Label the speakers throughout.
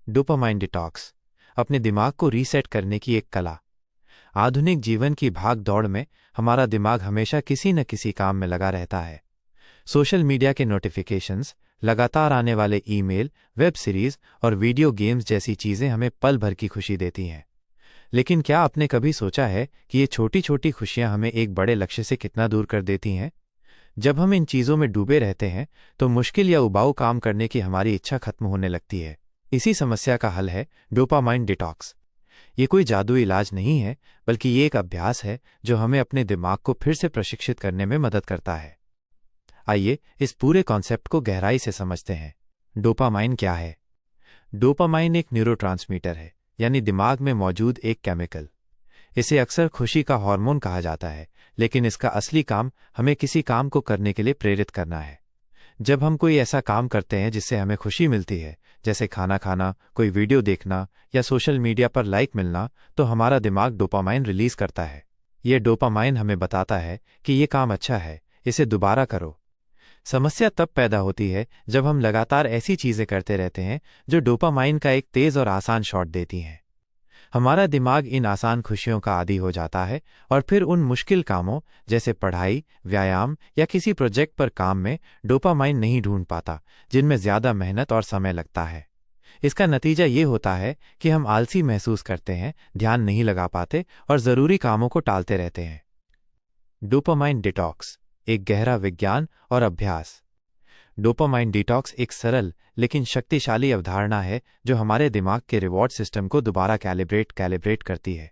Speaker 1: Dopamine detox अपने दिमाग को रीसेट करने की एक कला। आधुनिक जीवन की भाग दौड़ में हमारा दिमाग हमेशा किसी न किसी काम में लगा रहता है। सोशल मीडिया के नोटिफिकेशंस, लगातार आने वाले ईमेल, वेब सीरीज और वीडियो गेम्स जैसी चीजें हमें पल भर की खुशी देती हैं। लेकिन क्या आपने कभी सोचा है कि ये छोटी छोटी खुशियां हमें एक बड़े लक्ष्य से कितना दूर कर देती हैं? जब हम इन चीजों में डूबे रहते हैं तो मुश्किल या उबाऊ काम करने की हमारी इच्छा खत्म होने लगती है। इसी समस्या का हल है डोपामाइन डिटॉक्स। ये कोई जादुई इलाज नहीं है, बल्कि ये एक अभ्यास है जो हमें अपने दिमाग को फिर से प्रशिक्षित करने में मदद करता है। आइए इस पूरे कॉन्सेप्ट को गहराई से समझते हैं। डोपामाइन क्या है? डोपामाइन एक न्यूरोट्रांसमीटर है, यानी दिमाग में मौजूद एक केमिकल। इसे अक्सर खुशी का हार्मोन कहा जाता है, लेकिन इसका असली काम हमें किसी काम को करने के लिए प्रेरित करना है। जब हम कोई ऐसा काम करते हैं जिससे हमें खुशी मिलती है, जैसे खाना खाना, कोई वीडियो देखना या सोशल मीडिया पर लाइक मिलना, तो हमारा दिमाग डोपामाइन रिलीज करता है। यह डोपामाइन हमें बताता है कि यह काम अच्छा है, इसे दोबारा करो। समस्या तब पैदा होती है जब हम लगातार ऐसी चीजें करते रहते हैं जो डोपामाइन का एक तेज और आसान शॉट देती हैं। हमारा दिमाग इन आसान खुशियों का आदी हो जाता है और फिर उन मुश्किल कामों जैसे पढ़ाई, व्यायाम या किसी प्रोजेक्ट पर काम में डोपामाइन नहीं ढूंढ पाता, जिनमें ज्यादा मेहनत और समय लगता है। इसका नतीजा ये होता है कि हम आलसी महसूस करते हैं, ध्यान नहीं लगा पाते और जरूरी कामों को टालते रहते हैं। डोपामाइन डिटॉक्स एक गहरा विज्ञान और अभ्यास। डोपामाइन डिटॉक्स एक सरल लेकिन शक्तिशाली अवधारणा है जो हमारे दिमाग के रिवॉर्ड सिस्टम को दोबारा कैलिब्रेट करती है।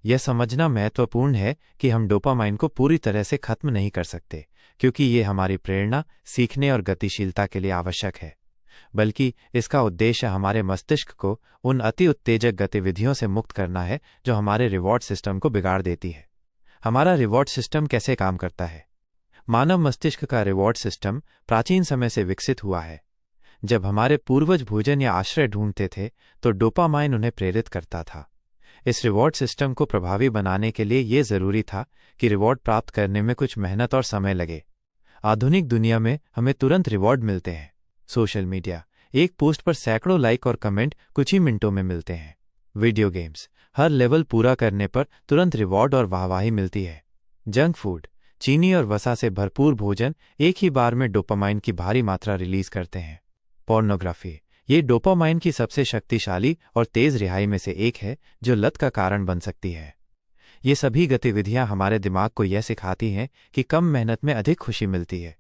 Speaker 1: यह समझना महत्वपूर्ण है कि हम डोपामाइन को पूरी तरह से खत्म नहीं कर सकते, क्योंकि ये हमारी प्रेरणा, सीखने और गतिशीलता के लिए आवश्यक है, बल्कि इसका उद्देश्य हमारे मस्तिष्क को उन अति उत्तेजक गतिविधियों से मुक्त करना है जो हमारे रिवॉर्ड सिस्टम को बिगाड़ देती है। हमारा रिवॉर्ड सिस्टम कैसे काम करता है? मानव मस्तिष्क का रिवॉर्ड सिस्टम प्राचीन समय से विकसित हुआ है। जब हमारे पूर्वज भोजन या आश्रय ढूंढते थे तो डोपामाइन उन्हें प्रेरित करता था। इस रिवॉर्ड सिस्टम को प्रभावी बनाने के लिए यह जरूरी था कि रिवॉर्ड प्राप्त करने में कुछ मेहनत और समय लगे। आधुनिक दुनिया में हमें तुरंत रिवॉर्ड मिलते हैं। सोशल मीडिया, एक पोस्ट पर सैकड़ों लाइक और कमेंट कुछ ही मिनटों में मिलते हैं। वीडियो गेम्स, हर लेवल पूरा करने पर तुरंत रिवॉर्ड और वाहवाही मिलती है। जंक फूड, चीनी और वसा से भरपूर भोजन एक ही बार में डोपामाइन की भारी मात्रा रिलीज करते हैं। पोर्नोग्राफी, ये डोपामाइन की सबसे शक्तिशाली और तेज रिहाई में से एक है जो लत का कारण बन सकती है। ये सभी गतिविधियां हमारे दिमाग को यह सिखाती हैं कि कम मेहनत में अधिक खुशी मिलती है।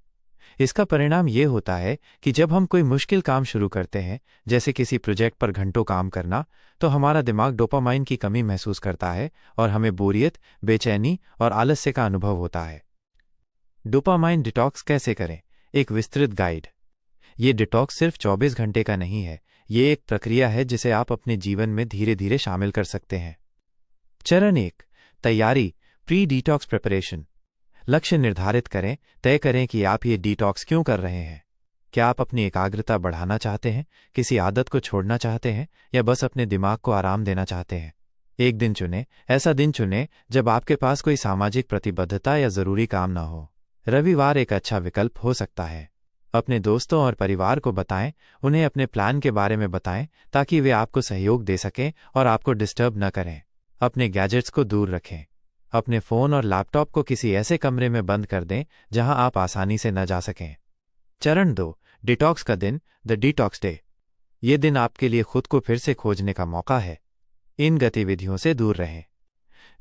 Speaker 1: इसका परिणाम ये होता है कि जब हम कोई मुश्किल काम शुरू करते हैं, जैसे किसी प्रोजेक्ट पर घंटों काम करना, तो हमारा दिमाग डोपामाइन की कमी महसूस करता है और हमें बोरियत, बेचैनी और आलस्य का अनुभव होता है। डोपामाइन डिटॉक्स कैसे करें? एक विस्तृत गाइड। ये डिटॉक्स सिर्फ 24 घंटे का नहीं है, ये एक प्रक्रिया है जिसे आप अपने जीवन में धीरे धीरे शामिल कर सकते हैं। चरण 1, तैयारी, प्री डिटॉक्स प्रिपरेशन। लक्ष्य निर्धारित करें, तय करें कि आप ये डिटॉक्स क्यों कर रहे हैं। क्या आप अपनी एकाग्रता बढ़ाना चाहते हैं, किसी आदत को छोड़ना चाहते हैं, या बस अपने दिमाग को आराम देना चाहते हैं? एक दिन चुनें, ऐसा दिन चुनें जब आपके पास कोई सामाजिक प्रतिबद्धता या जरूरी काम ना हो। रविवार एक अच्छा विकल्प हो सकता है। अपने दोस्तों और परिवार को बताएं, उन्हें अपने प्लान के बारे में बताएं ताकि वे आपको सहयोग दे सकें और आपको डिस्टर्ब न करें। अपने गैजेट्स को दूर रखें। अपने फ़ोन और लैपटॉप को किसी ऐसे कमरे में बंद कर दें जहां आप आसानी से न जा सकें। चरण 2, डिटॉक्स का दिन, द डिटॉक्स डे। ये दिन आपके लिए खुद को फिर से खोजने का मौका है। इन गतिविधियों से दूर रहें।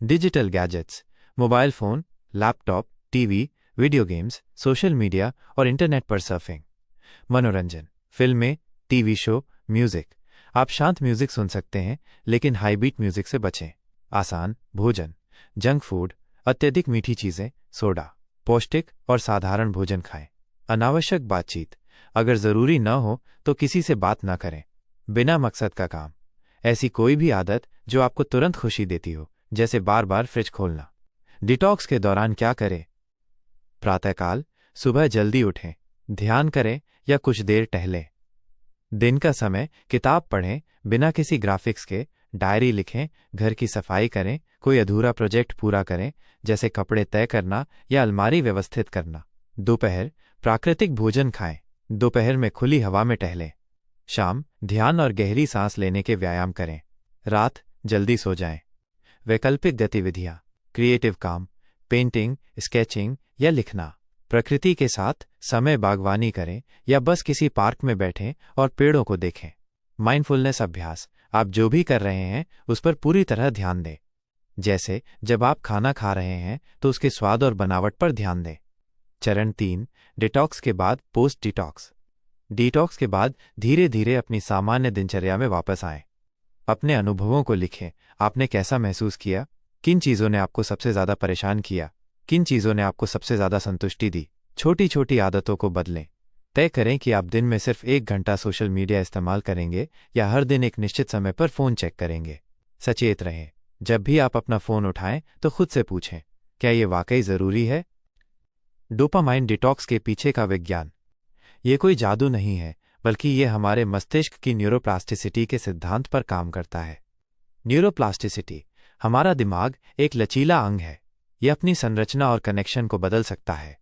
Speaker 1: Digital gadgets, mobile phone, laptop, TV, video games, social media और इंटरनेट पर सर्फिंग। मनोरंजन, फिल्में, टीवी शो, म्यूजिक। आप शांत म्यूजिक सुन सकते हैं, लेकिन हाई बीट म्यूजिक से बचें। आसान भोजन, जंक फूड, अत्यधिक मीठी चीजें, सोडा। पौष्टिक और साधारण भोजन खाएं। अनावश्यक बातचीत, अगर जरूरी न हो तो किसी से बात न करें। बिना मकसद का काम, ऐसी कोई भी आदत जो आपको तुरंत खुशी देती हो, जैसे बार बार फ्रिज खोलना। डिटॉक्स के दौरान क्या करें? प्रातःकाल, सुबह जल्दी उठें, ध्यान करें या कुछ देर टहलें। दिन का समय, किताब पढ़ें बिना किसी ग्राफिक्स के, डायरी लिखें, घर की सफाई करें, कोई अधूरा प्रोजेक्ट पूरा करें, जैसे कपड़े तय करना या अलमारी व्यवस्थित करना। दोपहर, प्राकृतिक भोजन खाएं, दोपहर में खुली हवा में टहलें। शाम ध्यान और गहरी सांस लेने के व्यायाम करें। रात जल्दी सो जाएं। वैकल्पिक गतिविधियां, क्रिएटिव काम, पेंटिंग, स्केचिंग या लिखना। प्रकृति के साथ समय बागवानी करें या बस किसी पार्क में बैठें और पेड़ों को देखें। माइंडफुलनेस अभ्यास, आप जो भी कर रहे हैं उस पर पूरी तरह ध्यान दें। जैसे जब आप खाना खा रहे हैं तो उसके स्वाद और बनावट पर ध्यान दें। चरण 3, डिटॉक्स के बाद पोस्ट डिटॉक्स। डिटॉक्स के बाद धीरे धीरे अपनी सामान्य दिनचर्या में वापस आएं। अपने अनुभवों को लिखें। आपने कैसा महसूस किया? किन चीज़ों ने आपको सबसे ज़्यादा परेशान किया? किन चीज़ों ने आपको सबसे ज़्यादा संतुष्टि दी? छोटी छोटी आदतों को बदलें। तय करें कि आप दिन में सिर्फ 1 घंटा सोशल मीडिया इस्तेमाल करेंगे या हर दिन एक निश्चित समय पर फ़ोन चेक करेंगे। सचेत रहें। जब भी आप अपना फ़ोन उठाएं तो खुद से पूछें, क्या ये वाकई ज़रूरी है? डोपामाइन डिटॉक्स के पीछे का विज्ञान। ये कोई जादू नहीं है, बल्कि ये हमारे मस्तिष्क की न्यूरोप्लास्टिसिटी के सिद्धांत पर काम करता है। न्यूरोप्लास्टिसिटी, हमारा दिमाग एक लचीला अंग है। ये अपनी संरचना और कनेक्शन को बदल सकता है।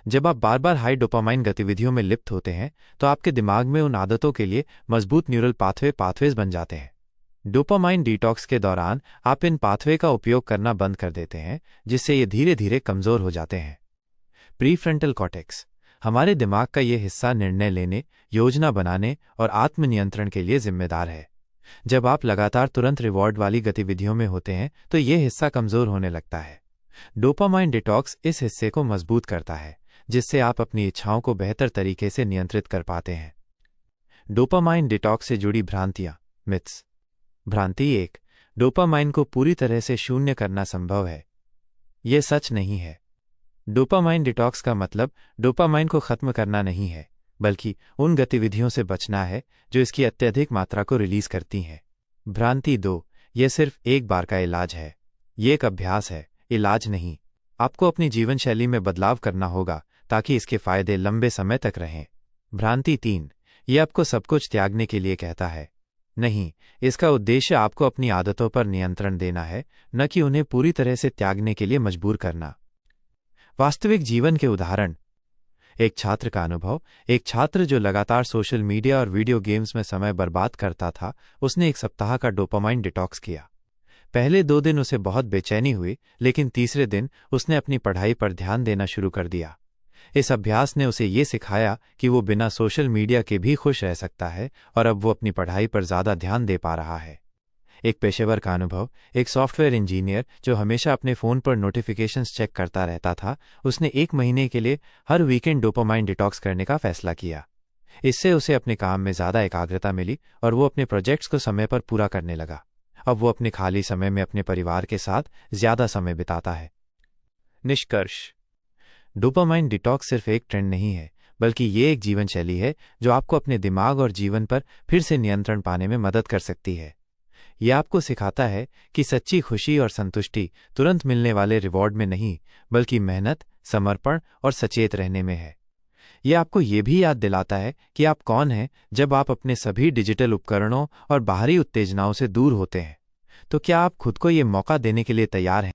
Speaker 1: जब आप बार बार हाई डोपामाइन गतिविधियों में लिप्त होते हैं तो आपके दिमाग में उन आदतों के लिए मजबूत न्यूरल पाथवेज बन जाते हैं। डोपामाइन डिटॉक्स के दौरान आप इन पाथवे का उपयोग करना बंद कर देते हैं, जिससे ये धीरे धीरे कमज़ोर हो जाते हैं। प्रीफ्रंटल कॉर्टेक्स, हमारे दिमाग का ये हिस्सा निर्णय लेने, योजना बनाने और आत्मनियंत्रण के लिए जिम्मेदार है। जब आप लगातार तुरंत रिवॉर्ड वाली गतिविधियों में होते हैं तो ये हिस्सा कमज़ोर होने लगता है। डोपामाइन डिटॉक्स इस हिस्से को मजबूत करता है, जिससे आप अपनी इच्छाओं को बेहतर तरीके से नियंत्रित कर पाते हैं। डोपामाइन डिटॉक्स से जुड़ी भ्रांतियां, मिथ्स। भ्रांति 1, डोपामाइन को पूरी तरह से शून्य करना संभव है। यह सच नहीं है। डोपामाइन डिटॉक्स का मतलब डोपामाइन को खत्म करना नहीं है, बल्कि उन गतिविधियों से बचना है जो इसकी अत्यधिक मात्रा को रिलीज करती हैं। भ्रांति 2, यह सिर्फ एक बार का इलाज है। यह एक अभ्यास है, इलाज नहीं। आपको अपनी जीवन शैली में बदलाव करना होगा ताकि इसके फायदे लंबे समय तक रहें। भ्रांति 3, यह आपको सब कुछ त्यागने के लिए कहता है। नहीं, इसका उद्देश्य आपको अपनी आदतों पर नियंत्रण देना है, न कि उन्हें पूरी तरह से त्यागने के लिए मजबूर करना। वास्तविक जीवन के उदाहरण। एक छात्र का अनुभव। एक छात्र जो लगातार सोशल मीडिया और वीडियो गेम्स में समय बर्बाद करता था, उसने 1 सप्ताह का डोपामाइन डिटॉक्स किया। पहले 2 दिन उसे बहुत बेचैनी हुई, लेकिन तीसरे दिन उसने अपनी पढ़ाई पर ध्यान देना शुरू कर दिया। इस अभ्यास ने उसे ये सिखाया कि वो बिना सोशल मीडिया के भी खुश रह सकता है और अब वो अपनी पढ़ाई पर ज़्यादा ध्यान दे पा रहा है। एक पेशेवर का अनुभव। एक सॉफ्टवेयर इंजीनियर जो हमेशा अपने फ़ोन पर नोटिफिकेशंस चेक करता रहता था, उसने 1 महीने के लिए हर वीकेंड डोपामाइन डिटॉक्स करने का फैसला किया। इससे उसे अपने काम में ज़्यादा एकाग्रता मिली और वो अपने प्रोजेक्ट्स को समय पर पूरा करने लगा। अब वो अपने खाली समय में अपने परिवार के साथ ज़्यादा समय बिताता है। निष्कर्ष। डोपामाइन डिटॉक्स सिर्फ एक ट्रेंड नहीं है, बल्कि ये एक जीवन शैली है जो आपको अपने दिमाग और जीवन पर फिर से नियंत्रण पाने में मदद कर सकती है। यह आपको सिखाता है कि सच्ची खुशी और संतुष्टि तुरंत मिलने वाले रिवॉर्ड में नहीं, बल्कि मेहनत, समर्पण और सचेत रहने में है। यह आपको ये भी याद दिलाता है कि आप कौन हैं जब आप अपने सभी डिजिटल उपकरणों और बाहरी उत्तेजनाओं से दूर होते हैं। तो क्या आप खुद को ये मौका देने के लिए तैयार हैं?